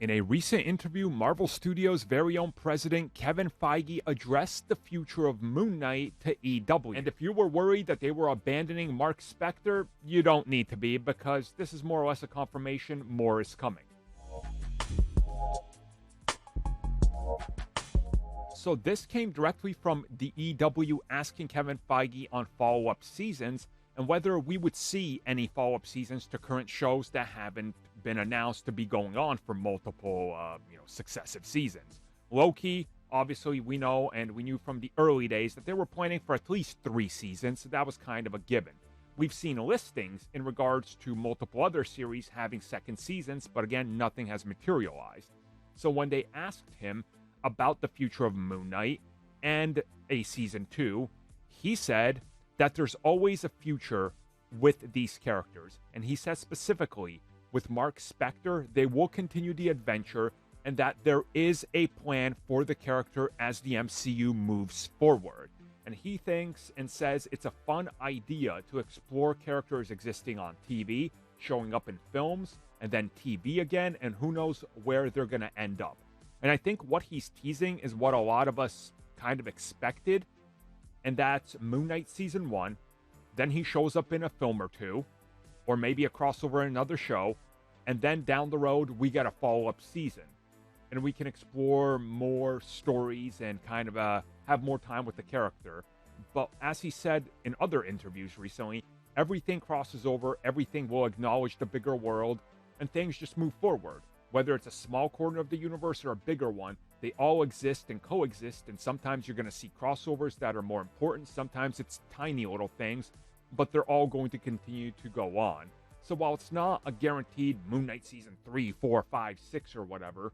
In a recent interview, Marvel Studios' very own president Kevin Feige addressed the future of Moon Knight to EW. And if you were worried that they were abandoning Mark Spector, you don't need to be, because this is more or less a confirmation more is coming. So this came directly from the EW asking Kevin Feige on follow-up seasons and whether we would see any follow-up seasons to current shows that haven't been announced to be going on for multiple, successive seasons. Loki, obviously we know, and we knew from the early days that they were planning for at least 3 seasons, so that was kind of a given. We've seen listings in regards to multiple other series having second seasons, but again, nothing has materialized. So when they asked him about the future of Moon Knight and a season 2, he said that there's always a future with these characters. And he says specifically, with Mark Spector, they will continue the adventure and that there is a plan for the character as the MCU moves forward. And he thinks and says it's a fun idea to explore characters existing on TV, showing up in films, and then TV again, and who knows where they're going to end up. And I think what he's teasing is what a lot of us kind of expected, and that's Moon Knight Season 1, then he shows up in a film or two, or maybe a crossover in another show, and then down the road, we get a follow-up season. And we can explore more stories and kind of have more time with the character. But as he said in other interviews recently, everything crosses over, everything will acknowledge the bigger world, and things just move forward. Whether it's a small corner of the universe or a bigger one, they all exist and coexist, and sometimes you're going to see crossovers that are more important, sometimes it's tiny little things, but they're all going to continue to go on. So while it's not a guaranteed Moon Knight Season 3, 4, 5, 6 or whatever,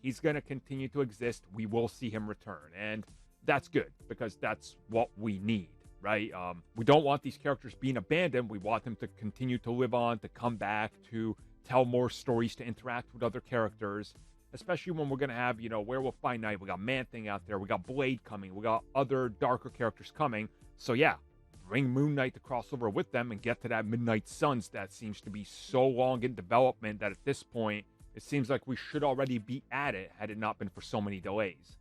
he's going to continue to exist. We will see him return, and that's good, because that's what we need, right? We don't want these characters being abandoned. We want them to continue to live on, to come back, to tell more stories, to interact with other characters, especially when we're going to have, Werewolf by Night, we got Man-Thing out there, we got Blade coming, we got other darker characters coming. So yeah, bring Moon Knight to crossover with them and get to that Midnight Suns that seems to be so long in development that at this point, it seems like we should already be at it had it not been for so many delays.